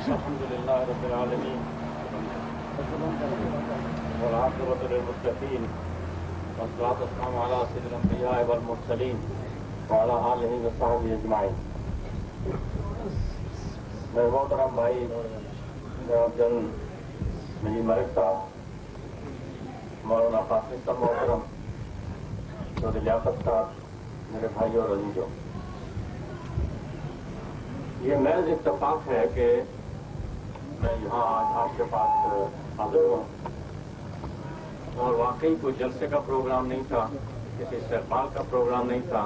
الحمدللہ رب العالمین والعاقبۃ للمتقین والصلاۃ والسلام علی سید الانبیاء والمرسلین وعلی آلہ وصحبہ اجمعین۔ میرے محترم بھائی جن نجیب ملک صاحب، مولانا قاسم صاحب محترم، چودھری لیاقت صاحب، میرے بھائی اور عزیزوں، یہ محض اتفاق ہے کہ میں یہاں آج آپ کے پاس حاضر ہوں، اور واقعی کوئی جلسے کا پروگرام نہیں تھا، کسی استقبال کا پروگرام نہیں تھا۔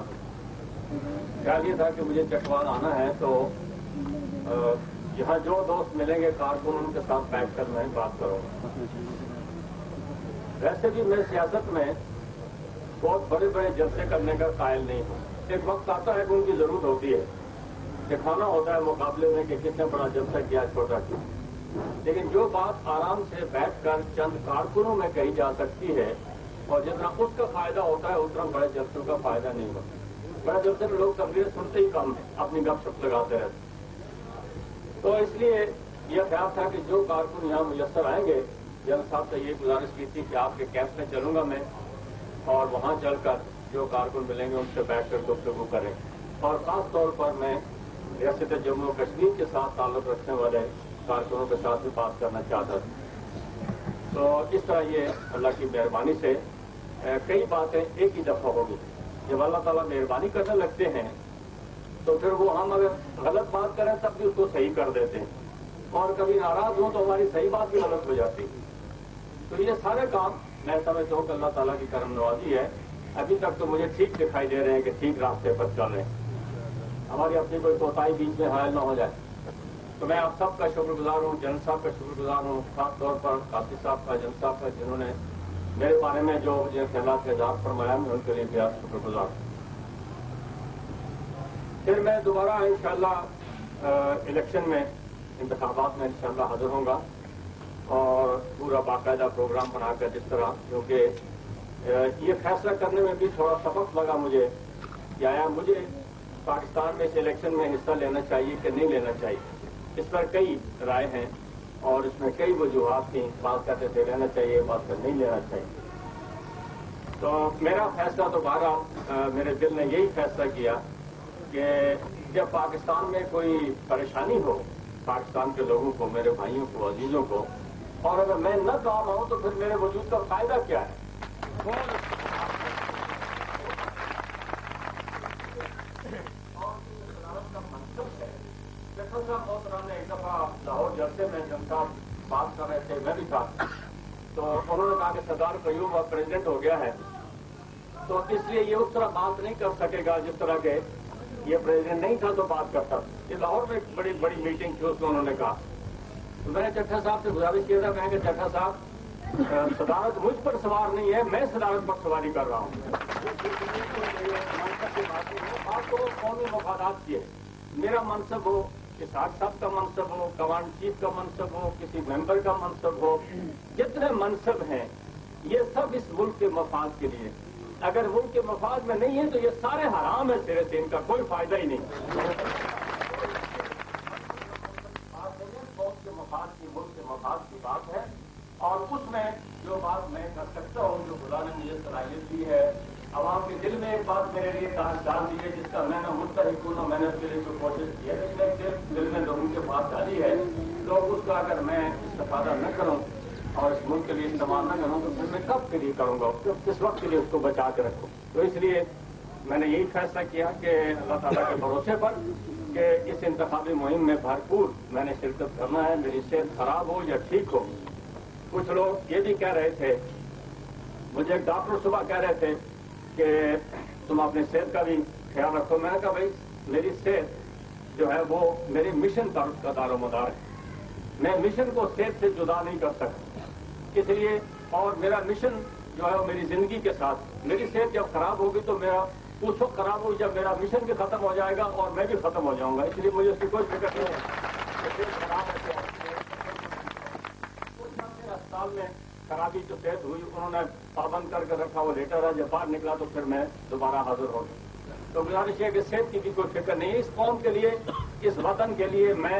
خیال یہ تھا کہ مجھے چٹوال آنا ہے تو یہاں جو دوست ملیں گے کارکن، ان کے ساتھ بیٹھ کر میں بات کروں گا۔ ویسے بھی میں سیاست میں بہت بڑے بڑے جلسے کرنے کا قائل نہیں ہوں۔ ایک وقت آتا ہے کہ ان کی ضرورت ہوتی ہے، دکھانا ہوتا ہے مقابلے میں کہ کتنے بڑا جلسہ کیا، چھوٹا کیا، لیکن جو بات آرام سے بیٹھ کر چند کارکنوں میں کہی جا سکتی ہے اور جتنا اس کا فائدہ ہوتا ہے اتنا بڑے جلسوں کا فائدہ نہیں ہوتا۔ بڑے جلسے میں لوگ تقریر سنتے ہی کم ہیں، اپنی گپ شپ لگاتے رہتے۔ تو اس لیے یہ خیال تھا کہ جو کارکن یہاں میسر آئیں گے، جنرل صاحب سے یہ گزارش کی تھی کہ آپ کے کیمپ میں چلوں گا میں، اور وہاں چل کر جو کارکن ملیں گے ان سے بیٹھ کر گفتگو کریں، اور خاص طور پر میں ریاست جموں و کشمیر کے ساتھ تعلق رکھنے والے کارکنوں کے ساتھ بھی بات کرنا چاہتا تھا۔ تو اس طرح یہ اللہ کی مہربانی سے کئی باتیں ایک ہی دفعہ ہوگی۔ جب اللہ تعالیٰ مہربانی کرنے لگتے ہیں تو پھر وہ ہم اگر غلط بات کریں تب بھی اس کو صحیح کر دیتے ہیں، اور کبھی ناراض ہوں تو ہماری صحیح بات بھی غلط ہو جاتی ہے۔ تو یہ سارے کام میں سمجھتا ہوں کہ اللہ تعالیٰ کی کرم نوازی ہے۔ ابھی تک تو مجھے ٹھیک دکھائی دے رہے ہیں کہ ٹھیک راستے پر چل رہے ہیں، ہماری اپنی کوئی کوتاہی بیچ میں حائل نہ ہو جائے۔ تو میں آپ سب کا شکر گزار ہوں، جنرل صاحب کا شکر گزار ہوں، خاص طور پر قاسم صاحب کا، جنرل صاحب کا، جنہوں نے میرے بارے میں جو مجھے خیالات کا اظہار فرمایا، میں ان کے لیے بھی آپ شکر گزار ہوں۔ پھر میں دوبارہ انشاءاللہ الیکشن میں، انتخابات میں انشاءاللہ حاضر ہوں گا، اور پورا باقاعدہ پروگرام بنا کر جس طرح، کیونکہ یہ فیصلہ کرنے میں بھی تھوڑا سبق لگا مجھے کہ آیا مجھے پاکستان میں اس الیکشن میں حصہ لینا چاہیے کہ نہیں لینا چاہیے۔ اس پر کئی رائے ہیں اور اس میں کئی وجوہات تھیں، بات کہتے تھے لینا چاہیے، بات کر نہیں لینا چاہیے۔ تو میرا فیصلہ تو بہرحال میرے دل نے یہی فیصلہ کیا کہ جب پاکستان میں کوئی پریشانی ہو پاکستان کے لوگوں کو، میرے بھائیوں کو، عزیزوں کو، اور اگر میں نہ کام ہوں تو پھر میرے وجود کا فائدہ کیا ہے؟ محترم نے ایک دفعہ لاہور جلسے میں جب صاحب بات کر رہے تھے، میں بھی تھا، تو انہوں نے کہا کہ سردار قیوم اب پریزیڈنٹ ہو گیا ہے، تو اس لیے یہ اس طرح بات نہیں کر سکے گا جس طرح کے یہ پریزیڈنٹ نہیں تھا تو بات کرتا۔ یہ لاہور میں ایک بڑی بڑی میٹنگ تھی، اس میں انہوں نے کہا، تو میں نے چٹھا صاحب سے گزارش کیا تھا، میں کہ چٹھا صاحب صدارت مجھ پر سوار نہیں ہے، میں صدارت پر سواری کر رہا ہوں۔ آپ کو قومی مفادات کی ہے، میرا منصب ہو، اسحاق صاحب کا منصب ہو، کمانڈ چیف کا منصب ہو، کسی ممبر کا منصب ہو، جتنے منصب ہیں یہ سب اس ملک کے مفاد کے لیے، اگر ملک کے مفاد میں نہیں ہے تو یہ سارے حرام ہیں، سرے سے ان کا کوئی فائدہ ہی نہیں۔ قوم کے مفاد کی، ملک کے مفاد کی بات ہے، اور اس میں جو بات میں کر سکتا ہوں، جو خدا نے مجھے صلاحیت دی ہے، عوام کے دل میں ایک بات میرے لیے ڈال دی ہے جس کا میں نے مستحق ہوں، میں نے اس کے لیے کوئی کوشش کی ہے، اس نے دل میں لوگوں کے پاس ڈالی ہے، لوگ اس کا اگر میں استفادہ نہ کروں اور اس ملک کے لیے استعمال نہ کروں تو پھر میں کب کے لیے کروں گا، کس وقت کے لیے اس کو بچا کے رکھوں۔ تو اس لیے میں نے یہی فیصلہ کیا کہ اللہ تعالیٰ کے بھروسے پر کہ اس انتخابی مہم میں بھرپور میں نے شرکت کرنا ہے، میری صحت خراب ہو یا ٹھیک ہو۔ کچھ لوگ یہ بھی کہہ رہے تھے، مجھے ایک ڈاکٹر صبح کہہ رہے تھے کہ تم اپنی صحت کا بھی خیال رکھو۔ میں نے کہا بھائی میری صحت جو ہے وہ میری مشن کا دار و مدار ہے، میں مشن کو صحت سے جدا نہیں کر سکتا، اس لیے، اور میرا مشن جو ہے وہ میری زندگی کے ساتھ، میری صحت جب خراب ہوگی تو میرا اس وقت خراب ہوگی جب میرا مشن بھی ختم ہو جائے گا اور میں بھی ختم ہو جاؤں گا، اس لیے مجھے اس کی کوئی فکر نہیں ہے۔ اسپتال میں خرابی جو صحت ہوئی انہوں نے پابند کر کے رکھا، وہ لیٹر ہے، جب باہر نکلا تو پھر میں دوبارہ حاضر ہو گیا۔ تو گزارش ہے کہ صحت کی بھی کوئی فکر نہیں ہے، اس قوم کے لیے، اس وطن کے لیے میں